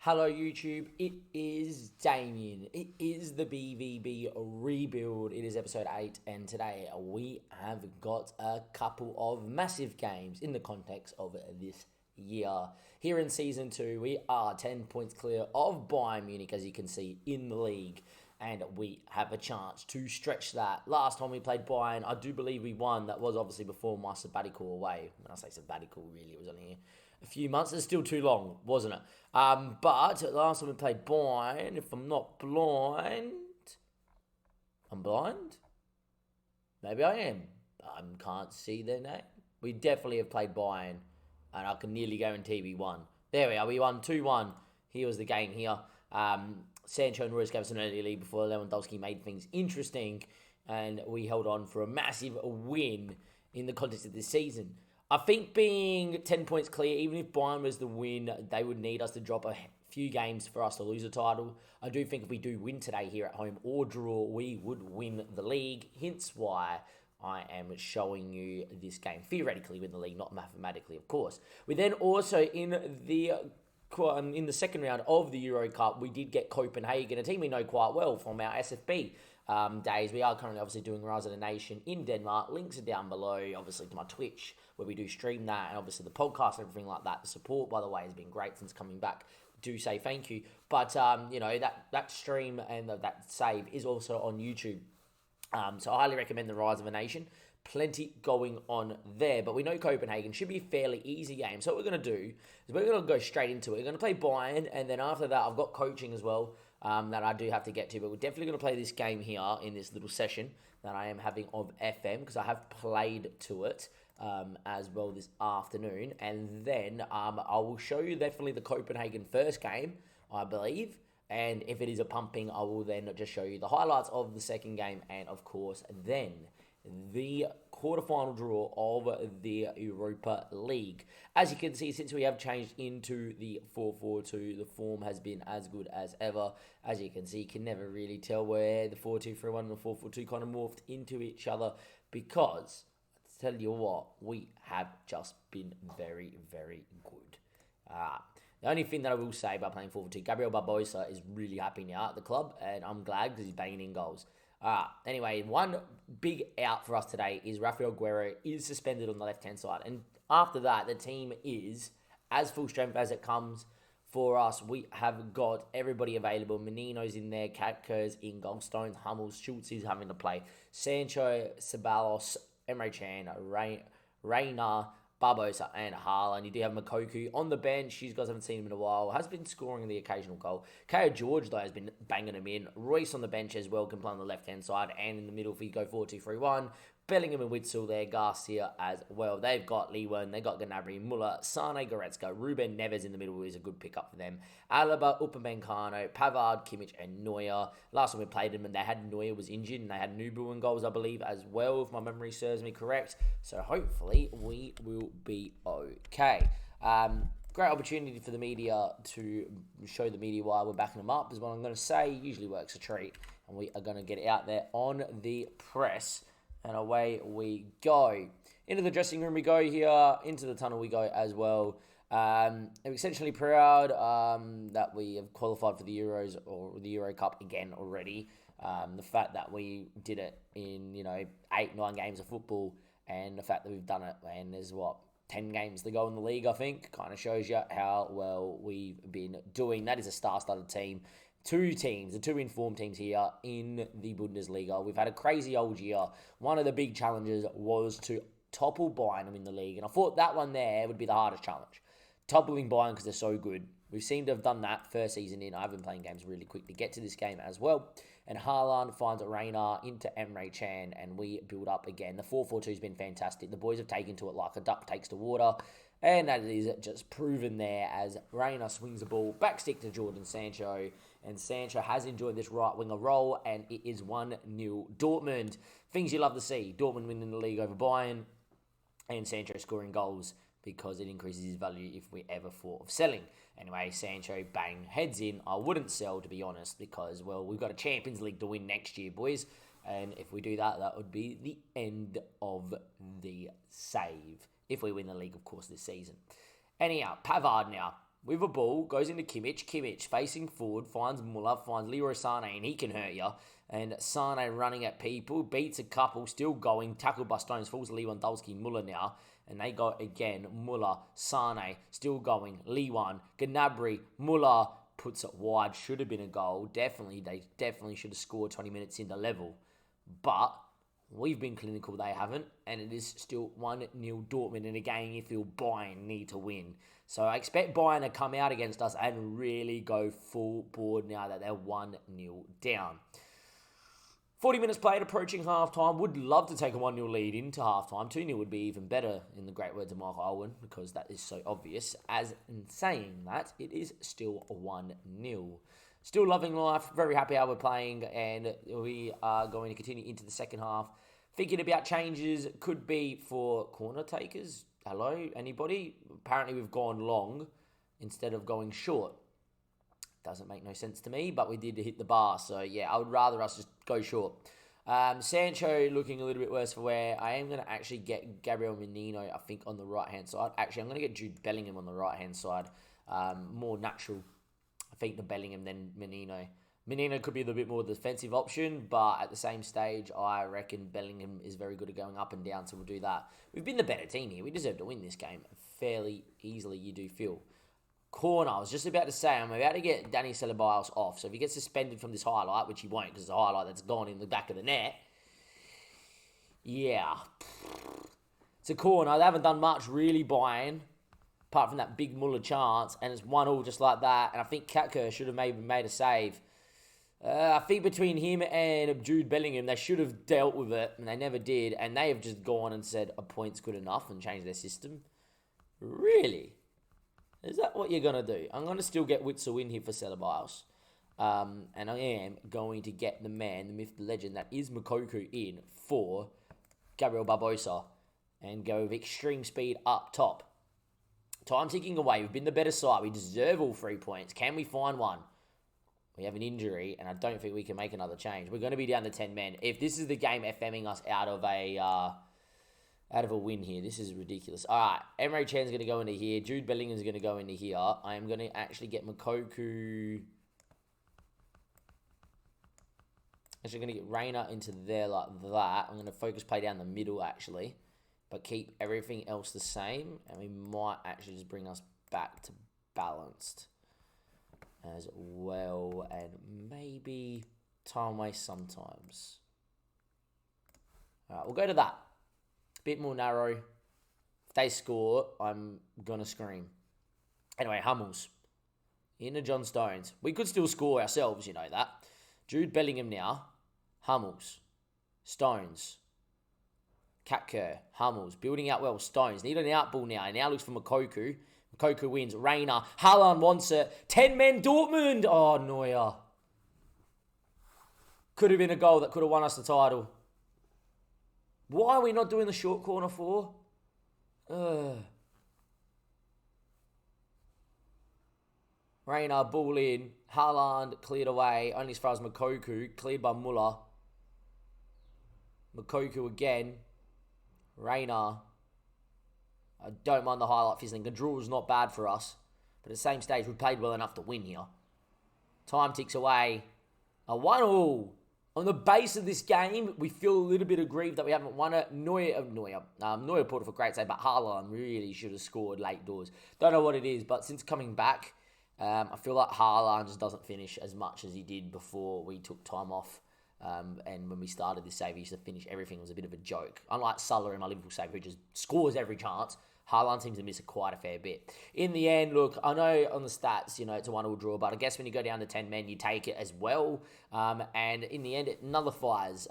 Hello YouTube, it is Damien. It is the BVB rebuild. It is episode 8 and today we have got a couple of massive games in the context of this year. Here in season 2 we are 10 points clear of Bayern Munich, as you can see, in the league, and we have a chance to stretch that. Last time we played Bayern, I do believe we won. That was obviously before my sabbatical away. When I say sabbatical, really, it was only a few months. It's still too long, wasn't it? But last time we played Bayern, if I'm not blind, I'm blind? Maybe I am. I can't see their name. We definitely have played Bayern, and I can nearly guarantee we won. There we are, we won 2-1. Here was the game here. Sancho and Royce gave us an early lead before Lewandowski made things interesting, and we held on for a massive win in the context of this season. I think being 10 points clear, even if Bayern was the win, they would need us to drop a few games for us to lose a title. I do think if we do win today here at home or draw, we would win the league. Hence why I am showing you this game. Theoretically win the league, not mathematically, of course. We then also, in the second round of the Euro Cup, we did get Copenhagen, a team we know quite well from our SFB days. We are currently obviously doing Rise of the Nation in Denmark. Links are down below, obviously, to my Twitch, where we do stream that, and obviously the podcast and everything like that. The support, by the way, has been great since coming back. Do say thank you. But, that stream and that save is also on YouTube. So I highly recommend the Rise of a Nation. Plenty going on there. But we know Copenhagen should be a fairly easy game. So what we're going to do is we're going to go straight into it. We're going to play Bayern, and then after that I've got coaching as well that I do have to get to. But we're definitely going to play this game here in this little session that I am having of FM, because I have played to it as well this afternoon. And then I will show you definitely the Copenhagen first game, I believe. And if it is a pumping, I will then just show you the highlights of the second game, and of course then the quarterfinal draw of the Europa League. As you can see, since we have changed into the 4-4-2, the form has been as good as ever. As you can see, you can never really tell where the 4-2-3-1 and the 4-4-2 kind of morphed into each other, because I tell you what, we have just been very, very good. The only thing that I will say about playing 4-4-2, Gabriel Barbosa is really happy now at the club, and I'm glad because he's banging in goals. Anyway, one big out for us today is Rafael Guerrero is suspended on the left-hand side. And after that, the team is as full strength as it comes for us. We have got everybody available. Menino's in there, Katker's in goal, Stones, Hummels, Schultz is having to play, Sancho, Ceballos, Emre Can, Reina, Barbosa and Haaland. You do have Makoku on the bench. You guys haven't seen him in a while. Has been scoring the occasional goal. Keo George, though, has been banging him in. Royce on the bench as well, can play on the left-hand side. And in the middle, if we go 4-2-3-1, Bellingham and Witzel there, Garcia as well. They've got Leeuwen, they've got Gnabry, Muller, Sane, Goretzka, Ruben Neves in the middle is a good pickup for them. Alaba, Upamecano, Pavard, Kimmich, and Neuer. Last time we played them, and they had Neuer was injured, and they had Nubu in goals, I believe, as well, if my memory serves me correct. So hopefully we will be okay. Great opportunity for the media to show the media why we're backing them up, is what I'm going to say. Usually works a treat, and we are going to get it out there on the press. And away we go. Into the dressing room we go here. Into the tunnel we go as well. I'm essentially proud that we have qualified for the Euros or the Euro Cup again already. The fact that we did it in, 8-9 games of football, and the fact that we've done it, and there's 10 games to go in the league, I think, kind of shows you how well we've been doing. That is a star-studded team. Two informed teams here in the Bundesliga. We've had a crazy old year. One of the big challenges was to topple Bayern in the league, and I thought that one there would be the hardest challenge. Toppling Bayern because they're so good. We seem to have done that first season in. I've been playing games really quick to get to this game as well. And Haaland finds Reina into Emre Can, and we build up again. The 4-4-2 has been fantastic. The boys have taken to it like a duck takes to water. And that is just proven there as Reina swings the ball back stick to Jordan Sancho. And Sancho has enjoyed this right winger role, and it is 1-0 Dortmund. Things you love to see. Dortmund winning the league over Bayern, and Sancho scoring goals because it increases his value if we ever thought of selling. Anyway, Sancho, bang, heads in. I wouldn't sell, to be honest, because, we've got a Champions League to win next year, boys. And if we do that, that would be the end of the save. If we win the league, of course, this season. Anyhow, Pavard now. with a ball, goes into Kimmich. Kimmich facing forward, finds Muller, finds Leroy Sané, and he can hurt you. And Sané running at people, beats a couple, still going, tackled by Stones, falls Lewandowski, Muller now. And they go again, Muller, Sané, still going, Lewan, Gnabry, Muller, puts it wide, should have been a goal. They definitely should have scored 20 minutes into level. But we've been clinical, they haven't, and it is still 1-0 Dortmund in a game you feel Bayern need to win. So I expect Bayern to come out against us and really go full board now that they're 1-0 down. 40 minutes played, approaching half-time. Would love to take a 1-0 lead into half-time. 2-0 would be even better, in the great words of Michael Owen, because that is so obvious. As in saying that, it is still 1-0. Still loving life, very happy how we're playing, and we are going to continue into the second half. Thinking about changes, could be for corner takers. Hello, anybody? Apparently we've gone long instead of going short. Doesn't make no sense to me, but we did hit the bar. So, yeah, I would rather us just go short. Sancho looking a little bit worse for wear. I am going to actually get Gabriel Menino, I think, on the right-hand side. Actually, I'm going to get Jude Bellingham on the right-hand side. More natural, I think, to Bellingham than Menino. Menino could be a little bit more defensive option, but at the same stage, I reckon Bellingham is very good at going up and down, so we'll do that. We've been the better team here. We deserve to win this game fairly easily, you do feel. Corner, I was just about to say, I'm about to get Danny Ceballos off. So if he gets suspended from this highlight, which he won't because it's a highlight that's gone in the back of the net. Yeah. It's a corner. They haven't done much really Bayern, apart from that big Muller chance. And it's 1-1 just like that. And I think Katka should have maybe made a save. I think between him and Jude Bellingham, they should have dealt with it. And they never did. And they have just gone and said a point's good enough and changed their system. Really? Is that what you're going to do? I'm going to still get Witzel in here for Ceballos. And I am going to get the man, the myth, the legend, that is Moukoko in for Gabriel Barbosa. And go with extreme speed up top. Time ticking away. We've been the better side. We deserve all 3 points. Can we find one? We have an injury, and I don't think we can make another change. We're going to be down to 10 men. If this is the game FMing us out of a win here. This is ridiculous. All right, Emre Can's going to go into here. Jude Bellingham's going to go into here. I am going to actually get Moukoko. Actually, going to get Reina into there like that. I'm going to focus play down the middle, actually. But keep everything else the same. And we might actually just bring us back to balanced as well. And maybe time waste sometimes. All right, we'll go to that. Bit more narrow. If they score, I'm going to scream. Anyway, Hummels. Into John Stones. We could still score ourselves, you know that. Jude Bellingham now. Hummels. Stones. Katker. Hummels. Building out well. Stones. Need an out ball now. He now looks for Moukoko. Moukoko wins. Reina. Haaland wants it. 10 men Dortmund. Oh, Neuer. Could have been a goal that could have won us the title. Why are we not doing the short corner for? Reina, ball in. Haaland cleared away. Only as far as Moukoko. Cleared by Muller. Moukoko again. Reina. I don't mind the highlight fizzling. The draw is not bad for us. But at the same stage, we played well enough to win here. Time ticks away. A 1-1. On the base of this game, we feel a little bit aggrieved that we haven't won it. Neuer pulled off a great save, but Haaland really should have scored late doors. Don't know what it is, but since coming back, I feel like Haaland just doesn't finish as much as he did before we took time off. And when we started this save, he used to finish everything. It was a bit of a joke. Unlike Suller in my Liverpool save, who just scores every chance, Haaland seems to miss quite a fair bit. In the end, look, I know on the stats, it's a 1-1 draw, but I guess when you go down to 10 men, you take it as well. And in the end, it nullifies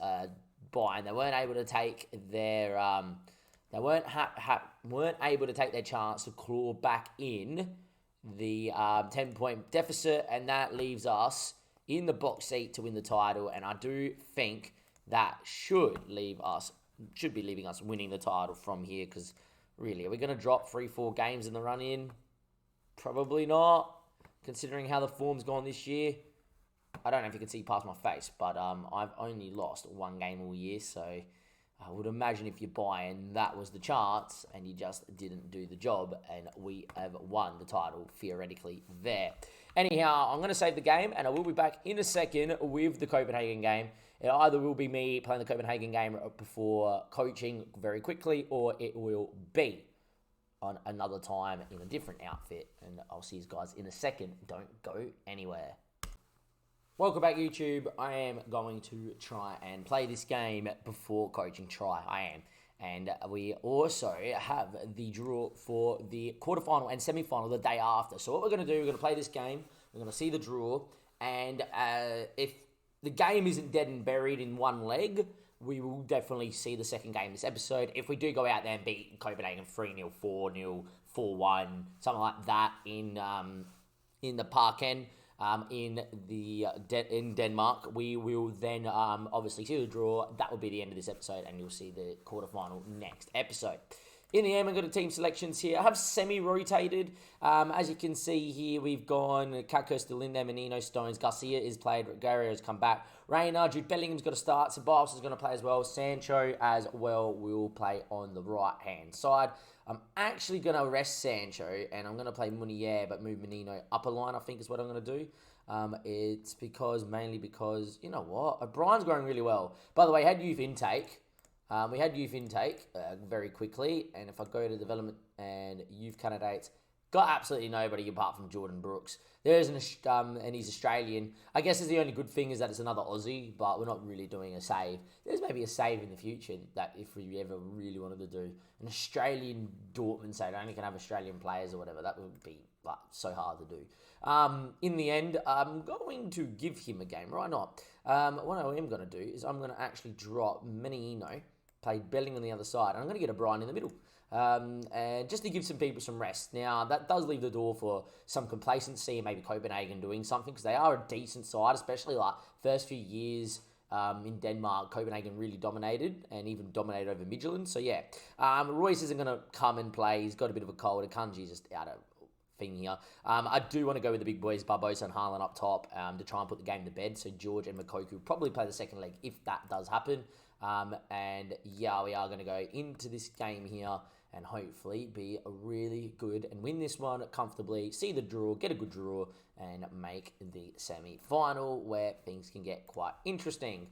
Bayern. They weren't able to take their they weren't able to take their chance to claw back in the 10-point deficit, and that leaves us in the box seat to win the title. And I do think that should be leaving us winning the title from here, because really, are we going to drop 3-4 games in the run-in? Probably not, considering how the form's gone this year. I don't know if you can see past my face, but I've only lost one game all year, so I would imagine if you're Bayern, that was the chance, and you just didn't do the job, and we have won the title, theoretically, there. Anyhow, I'm going to save the game, and I will be back in a second with the Copenhagen game. It either will be me playing the Copenhagen game before coaching very quickly, or it will be on another time in a different outfit, and I'll see you guys in a second. Don't go anywhere. Welcome back, YouTube. I am going to try and play this game before coaching. I am. And we also have the draw for the quarterfinal and semi-final the day after. So what we're going to do, we're going to play this game. We're going to see the draw. And if the game isn't dead and buried in one leg, we will definitely see the second game this episode. If we do go out there and beat Copenhagen 3-0, 4-0, 4-1, something like that in the Parken, in Denmark, we will then obviously see the draw. That will be the end of this episode, and you'll see the quarterfinal next episode. In the end, I've got the team selections here. I have semi-rotated. As you can see here, we've gone Kaká still in there, Menino, Stones, Garcia is played, Gario has come back, Reina, Jude Bellingham's got to start, Ceballos is going to play as well, Sancho as well will play on the right-hand side. I'm actually going to rest Sancho, and I'm going to play Munier, but move Menino upper line, I think is what I'm going to do. It's mainly because, you know what, O'Brien's going really well. By the way, had youth intake. We had youth intake very quickly, and if I go to development and youth candidates, got absolutely nobody apart from Jordan Brooks. There's and he's Australian. I guess the only good thing is that it's another Aussie, but we're not really doing a save. There's maybe a save in the future that if we ever really wanted to do an Australian Dortmund save, only can have Australian players or whatever. That would be like so hard to do. In the end, I'm going to give him a game. Why not? What I am going to do is I'm going to actually drop Menino, play Belling on the other side, and I'm going to get O'Brien in the middle. And just to give some people some rest. Now, that does leave the door for some complacency and maybe Copenhagen doing something, because they are a decent side, especially like first few years in Denmark. Copenhagen really dominated and even dominated over Midtjylland. So yeah, Royce isn't going to come and play. He's got a bit of a cold. Akanji's just out of thing here. I do want to go with the big boys, Barbosa and Haaland up top, to try and put the game to bed. So George and Makoku will probably play the second leg if that does happen. And yeah, we are going to go into this game here and hopefully be a really good and win this one comfortably, see the draw, get a good draw, and make the semi-final where things can get quite interesting.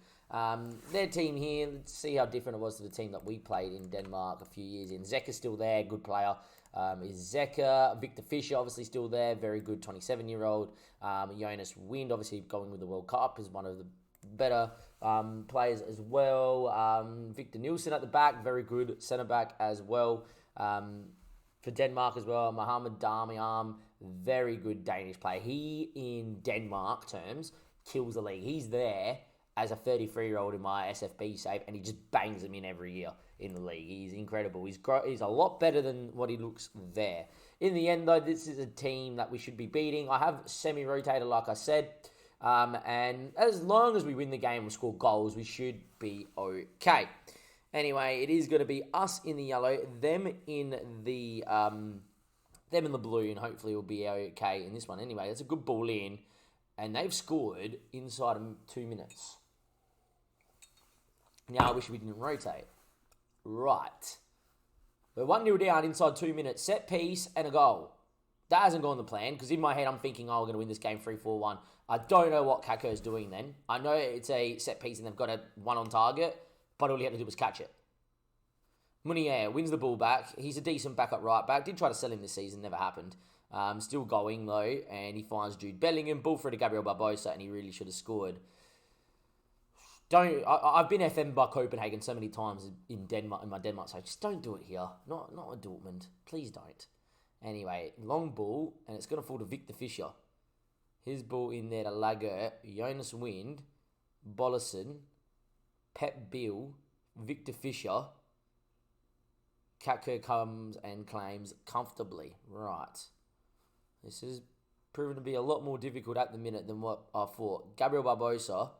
Their team here, let's see how different it was to the team that we played in Denmark a few years in. Zeka's still there, good player. Is Zeka. Victor Fischer obviously still there, very good 27-year-old. Jonas Wind obviously going with the World Cup is one of the better players as well. Victor Nielsen at the back, very good centre-back as well. For Denmark as well, Mohamed Darmian, very good Danish player. He, in Denmark terms, kills the league. He's there as a 33-year-old in my SFB save, and he just bangs them in every year in the league. He's incredible. He's a lot better than what he looks there. In the end, though, this is a team that we should be beating. I have semi-rotated, like I said. And as long as we win the game and score goals, we should be okay. Anyway, it is going to be us in the yellow, them in the blue, and hopefully we'll be okay in this one. Anyway, that's a good ball in, and they've scored inside of 2 minutes. Now I wish we didn't rotate. Right. We're 1-0 down inside 2 minutes. Set piece and a goal. That hasn't gone the plan, because in my head I'm thinking, oh, we're going to win this game 3-4-1. I don't know what Kaká is doing then. I know it's a set piece and they've got a one on target, but all he had to do was catch it. Munier wins the ball back. He's a decent backup right back. Did try to sell him this season, never happened. Still going though, and he finds Jude Bellingham, ball through to Gabriel Barbosa, and he really should have scored. I've been FM by Copenhagen so many times in Denmark, in my Denmark, so just don't do it here. Not at Dortmund. Please don't. Anyway, long ball, and it's going to fall to Victor Fischer. His ball in there to Lager, Jonas Wind, Bollesen, Pep Bill, Victor Fischer. Kaká comes and claims comfortably. Right. This is proven to be a lot more difficult at the minute than what I thought. Gabriel Barbosa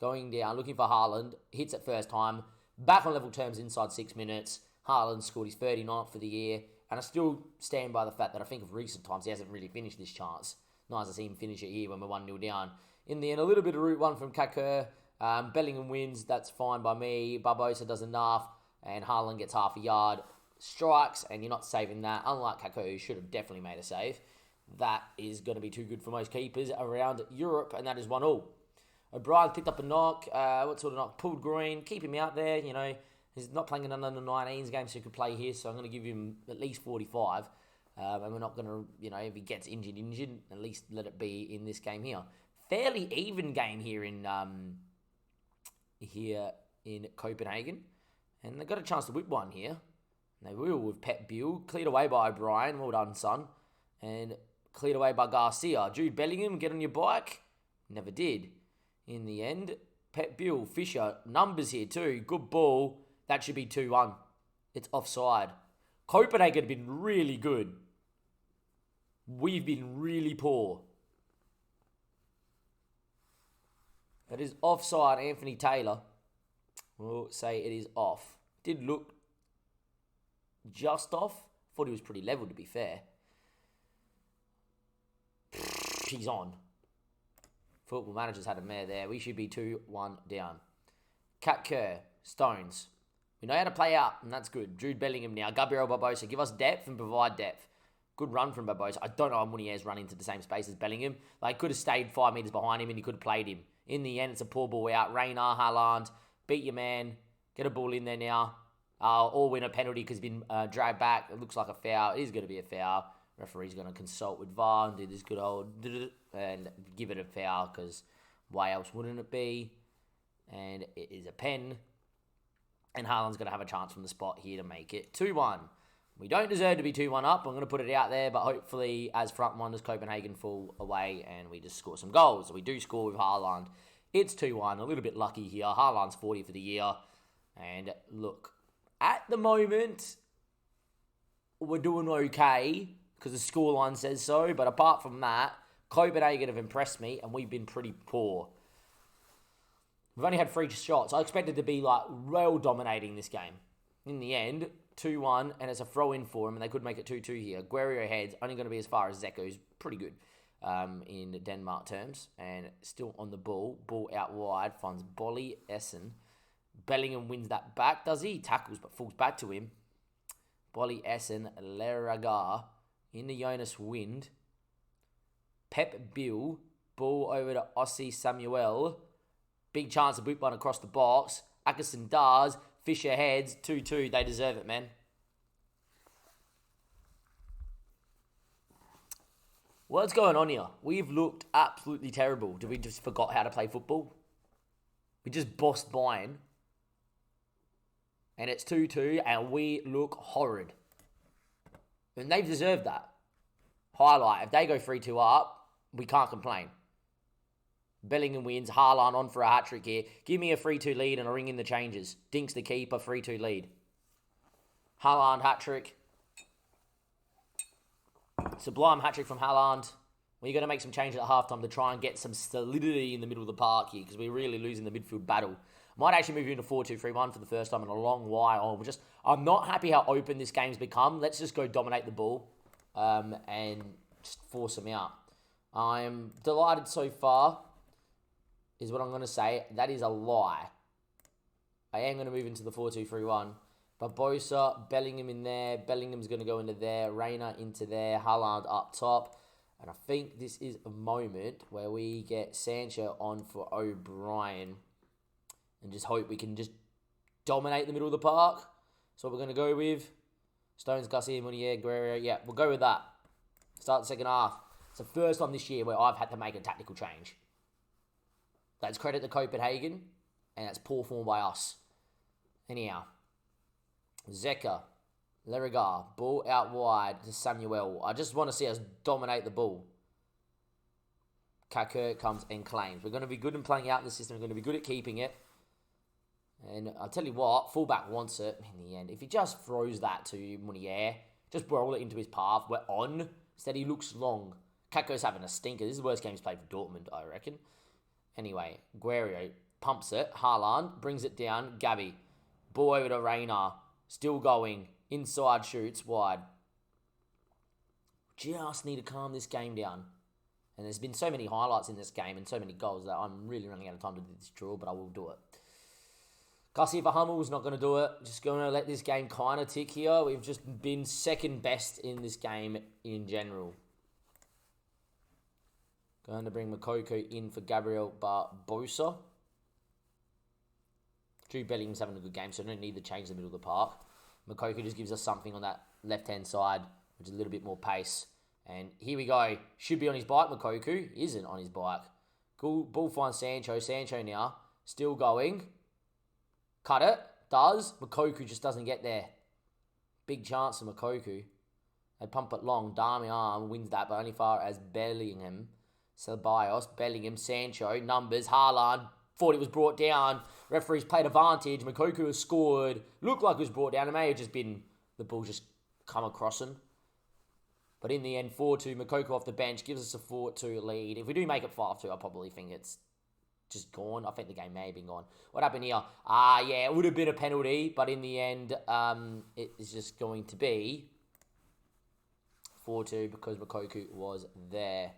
going down, looking for Haaland. Hits it first time. Back on level terms inside 6 minutes. Haaland scored his 39th for the year. And I still stand by the fact that I think of recent times he hasn't really finished this chance. Nice to see him finish it here when we're 1-0 down. In the end, a little bit of route one from Kaká. Bellingham wins, that's fine by me. Barbosa does enough, and Haaland gets half a yard. Strikes, and you're not saving that. Unlike Kaku, who should have definitely made a save. That is going to be too good for most keepers around Europe, and that is 1-1. O'Brien picked up a knock. What sort of knock? Pulled groin. Keep him out there, you know. He's not playing in an under-19s game, so he could play here, so I'm going to give him at least 45. And we're not going to, you know, if he gets injured, at least let it be in this game here. Fairly even game here in Copenhagen. And they've got a chance to whip one here. And they will with Pep Bill. Cleared away by O'Brien. Well done, son. And cleared away by Garcia. Jude Bellingham, get on your bike. Never did. In the end, Pep Bill, Fisher, numbers here too. Good ball. That should be 2-1. It's offside. Copenhagen have been really good. We've been really poor. That is offside, Anthony Taylor. We'll say it is off. Did look just off. Thought he was pretty level, to be fair. He's on. Football Manager's had a mare there. We should be 2-1 down. Cat Kerr, Stones. We know how to play out, and that's good. Jude Bellingham now. Gabriel Barbosa. Give us depth and provide depth. Good run from Barbosa. I don't know if Munier's run into the same space as Bellingham. Like, could have stayed 5 metres behind him and he could have played him. In the end, it's a poor ball out. Reina, Haaland, beat your man. Get a ball in there now. Or win a penalty because it's been dragged back. It looks like a foul. It is going to be a foul. Referee's going to consult with VAR and do this good old and give it a foul because why else wouldn't it be? And it is a pen. And Haaland's going to have a chance from the spot here to make it 2-1. We don't deserve to be 2-1 up. I'm going to put it out there, but hopefully as front runners, Copenhagen fall away and we just score some goals. So we do score with Haaland. It's 2-1. A little bit lucky here. Haaland's 40 for the year. And look, at the moment, we're doing okay because the scoreline says so. But apart from that, Copenhagen have impressed me and we've been pretty poor. We've only had 3 shots. I expected to be like well dominating this game. In the end, 2-1, and it's a throw-in for him, and they could make it 2-2 here. Guerrero heads, only going to be as far as Zeko, who's pretty good in Denmark terms, and still on the ball. Ball out wide, finds Bolly Essen. Bellingham wins that back, does he? Tackles, but falls back to him. Bolly Essen, Leragar, in the Jonas Wind. Pep Bill, ball over to Ossie Samuel. Big chance to boot one across the box. Ackerson does. Fisher heads. 2-2. They deserve it, man. What's going on here? We've looked absolutely terrible. Did we just forgot how to play football? We just bossed Bayern. And it's 2-2. And we look horrid. And they've deserved that. Highlight. If they go 3-2 up, we can't complain. Bellingham wins. Haaland on for a hat-trick here. Give me a 3-2 lead and I'll ring in the changes. Dinks the keeper, 3-2 lead. Haaland hat-trick. Sublime hat-trick from Haaland. We're going to make some changes at halftime to try and get some solidity in the middle of the park here because we're really losing the midfield battle. Might actually move into 4-2-3-1 for the first time in a long while. I'm not happy how open this game's become. Let's just go dominate the ball and just force them out. I'm delighted so far. Is what I'm going to say. That is a lie. I am going to move into the 4-2-3-1. Barbosa, Bellingham in there. Bellingham's going to go into there. Reina into there. Haaland up top. And I think this is a moment where we get Sancho on for O'Brien. And just hope we can just dominate the middle of the park. That's what we're going to go with. Stones, Garcia, Munier, Guerrero. Yeah, we'll go with that. Start the second half. It's the first time this year where I've had to make a tactical change. That's credit to Copenhagen, and that's poor form by us. Anyhow, Zeka, Leragar, ball out wide to Samuel. I just want to see us dominate the ball. Kaku comes and claims. We're going to be good in playing out the system. We're going to be good at keeping it. And I'll tell you what, fullback wants it in the end. If he just throws that to Munier, just roll it into his path, we're on. Instead, he looks long. Kaku's having a stinker. This is the worst game he's played for Dortmund, I reckon. Anyway, Guerrero pumps it. Haaland brings it down. Gabby. Ball over to Reina. Still going. Inside shoots. Wide. Just need to calm this game down. And there's been so many highlights in this game and so many goals that I'm really running out of time to do this draw, but I will do it. Gussie for Hummel's not going to do it. Just going to let this game kind of tick here. We've just been second best in this game in general. Going to bring Makoko in for Gabriel Barbosa. Drew Bellingham's having a good game, so I don't need to change the middle of the park. Makoko just gives us something on that left-hand side, which is a little bit more pace. And here we go. Should be on his bike, Makoko. Isn't on his bike. Ball finds Sancho. Sancho now. Still going. Cut it. Does. Makoko just doesn't get there. Big chance for Makoko. They pump it long. Darmian wins that, but only far as Bellingham. Ceballos, Bellingham, Sancho, numbers, Haaland. Thought it was brought down. Referees played advantage. Makoko has scored. Looked like it was brought down. It may have just been the ball just come across him. But in the end, 4-2. Makoko off the bench gives us a 4-2 lead. If we do make it 5-2, I probably think it's just gone. I think the game may have been gone. What happened here? Yeah, it would have been a penalty. But in the end, it is just going to be 4-2 because Makoko was there.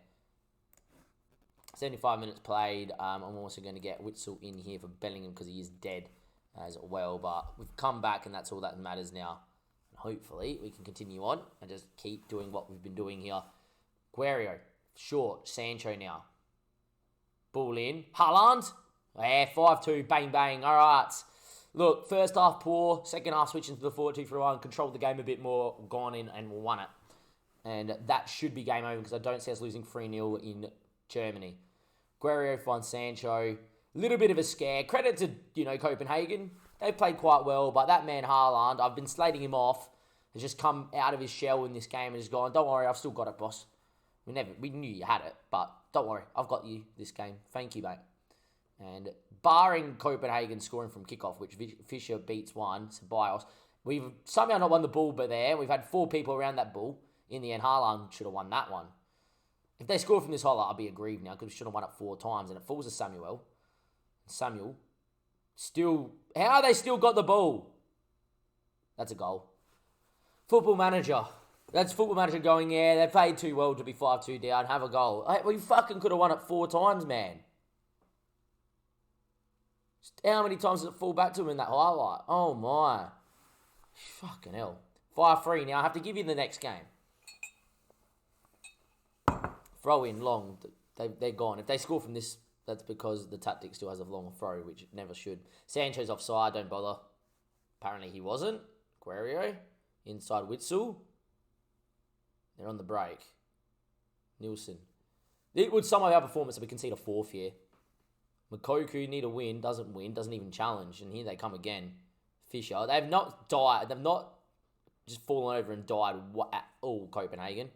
75 minutes played. I'm also going to get Witsel in here for Bellingham because he is dead as well. But we've come back and that's all that matters now. And hopefully we can continue on and just keep doing what we've been doing here. Guerrero, short. Sancho now. Ball in. Haaland. Yeah, 5-2. Bang, bang. All right. Look, first half poor. Second half switching to the 4-2-3-1. Controlled the game a bit more. Gone in and won it. And that should be game over because I don't see us losing 3-0 in Germany. Guerrero finds Sancho. Little bit of a scare. Credit to, Copenhagen. They've played quite well, but that man Haaland, I've been slating him off, has just come out of his shell in this game and has gone, don't worry, I've still got it, boss. We knew you had it, but don't worry, I've got you this game. Thank you, mate. And barring Copenhagen scoring from kickoff, which Fischer beats one, Ceballos, we've somehow not won the ball, but we've had 4 people around that ball. In the end, Haaland should have won that one. If they score from this highlight, I'll be aggrieved now because we should have won it 4 times and it falls to Samuel. Samuel still... How they still got the ball? That's a goal. Football Manager. That's Football Manager going, they played too well to be 5-2 down. Have a goal. Hey, we fucking could have won it 4 times, man. How many times does it fall back to him in that highlight? Oh, my. Fucking hell. 5-3 now. I have to give you the next game. Throw in long. They're gone. If they score from this, that's because the tactic still has a long throw, which it never should. Sancho's offside. Don't bother. Apparently he wasn't. Guerrero. Inside Witsel. They're on the break. Nielsen. It would sum up our performance if we concede a 4th here. Makoko need a win. Doesn't win. Doesn't even challenge. And here they come again. Fischer. They've not died. They've not just fallen over and died at all, Copenhagen.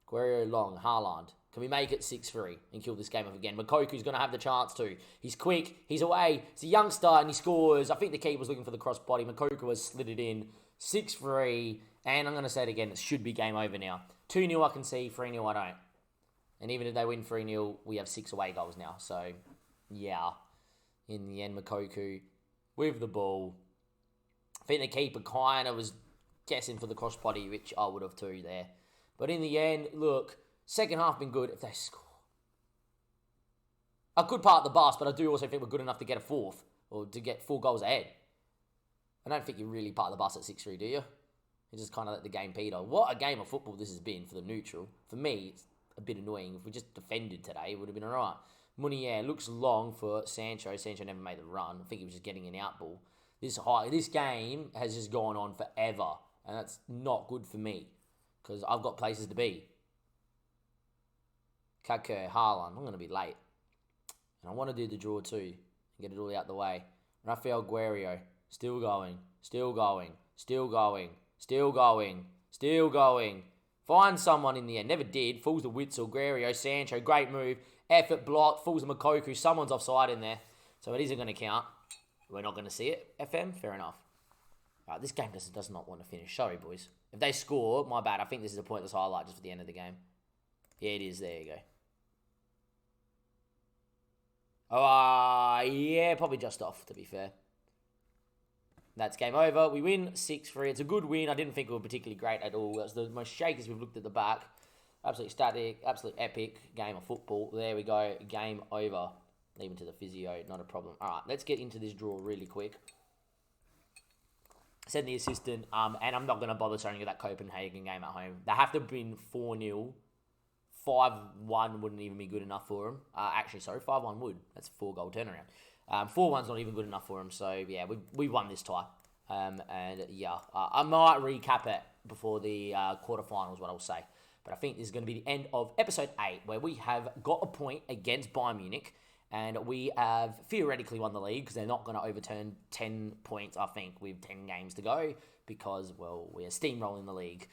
Guerrero long, Haaland. Can we make it 6-3 and kill this game off again? Makoku's going to have the chance to. He's quick. He's away. He's a youngster and he scores. I think the keeper was looking for the cross body. Makoku has slid it in. 6-3. And I'm going to say it again. It should be game over now. 2-0 I can see. 3-0 I don't. And even if they win 3-0, we have 6 away goals now. So, yeah. In the end, Makoku with the ball. I think the keeper kind of was guessing for the cross body, which I would have too there. But in the end, look, second half been good if they score. I could part the bus, but I do also think we're good enough to get a 4th or to get 4 goals ahead. I don't think you really part the bus at 6-3, do you? You just kind of let the game peter. What a game of football this has been for the neutral. For me, it's a bit annoying. If we just defended today, it would have been all right. Munier looks long for Sancho. Sancho never made the run. I think he was just getting an out ball. This game has just gone on forever, and that's not good for me. Because I've got places to be. Kake, Haaland. I'm going to be late. And I want to do the draw too. And get it all out the way. Rafael Guerrero. Still going. Still going. Still going. Still going. Still going. Find someone in the end. Never did. Falls to Witsel. Guerrero. Sancho. Great move. Effort block. Falls to Makoku. Someone's offside in there. So it isn't going to count. We're not going to see it. FM. Fair enough. Alright, this game does not want to finish. Sorry, boys. If they score, my bad. I think this is a pointless highlight just for the end of the game. Yeah, it is. There you go. Oh, yeah, probably just off, to be fair. That's game over. We win 6-3. It's a good win. I didn't think we were particularly great at all. That's the most shakers we've looked at the back. Absolutely static, absolutely epic game of football. There we go. Game over. Leaving to the physio, not a problem. All right, let's get into this draw really quick. Send the assistant, and I'm not going to bother showing you that Copenhagen game at home. They have to have been 4-0. 5-1 wouldn't even be good enough for them. Actually, sorry, 5-1 would. That's a 4-goal turnaround. 4-1's not even good enough for them. So, yeah, we won this tie. I might recap it before the quarterfinals, what I'll say. But I think this is going to be the end of episode 8, where we have got a point against Bayern Munich. And we have theoretically won the league because they're not going to overturn 10 points, I think, with 10 games to go because, well, we're steamrolling the league.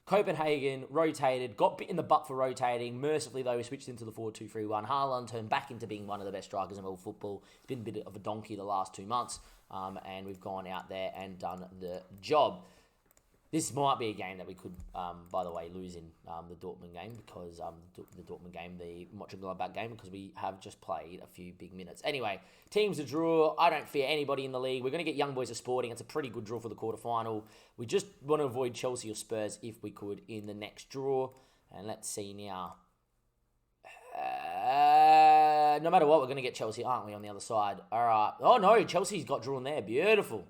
Copenhagen rotated, got bit in the butt for rotating. Mercifully, though, we switched into the 4-2-3-1. Haaland turned back into being one of the best strikers in world football. It's been a bit of a donkey the last 2 months, and we've gone out there and done the job. This might be a game that we could, by the way, lose in the Dortmund game because the Dortmund game, the Mönchengladbach game, because we have just played a few big minutes. Anyway, teams to draw. I don't fear anybody in the league. We're going to get Young Boys of Sporting. It's a pretty good draw for the quarterfinal. We just want to avoid Chelsea or Spurs if we could in the next draw. And let's see now. No matter what, we're going to get Chelsea, aren't we, on the other side? All right. Oh, no, Chelsea's got drawn there. Beautiful.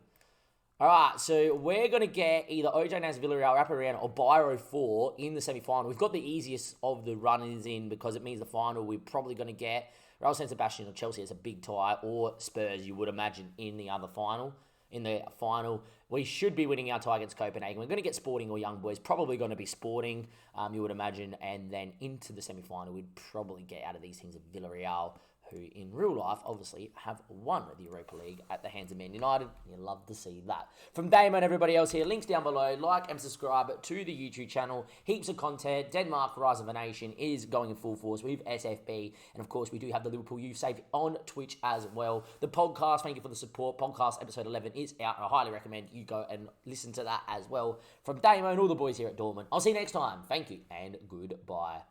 All right, so we're going to get either OJ Naz Villarreal, Raparian, or Bayern 04 in the semi-final. We've got the easiest of the runners in because it means the final we're probably going to get Real San Sebastian or Chelsea as a big tie, or Spurs, you would imagine, in the other final. In the final, we should be winning our tie against Copenhagen. We're going to get Sporting or Young Boys. Probably going to be Sporting, you would imagine. And then into the semi-final, we'd probably get out of these things of Villarreal, who in real life obviously have won the Europa League at the hands of Man United. You love to see that. From Damon and everybody else here, links down below. Like and subscribe to the YouTube channel. Heaps of content. Denmark Rise of a Nation is going in full force with SFB. And of course, we do have the Liverpool Youth Save on Twitch as well. The podcast, thank you for the support. Podcast episode 11 is out. I highly recommend you go and listen to that as well. From Damon and all the boys here at Dortmund. I'll see you next time. Thank you and goodbye.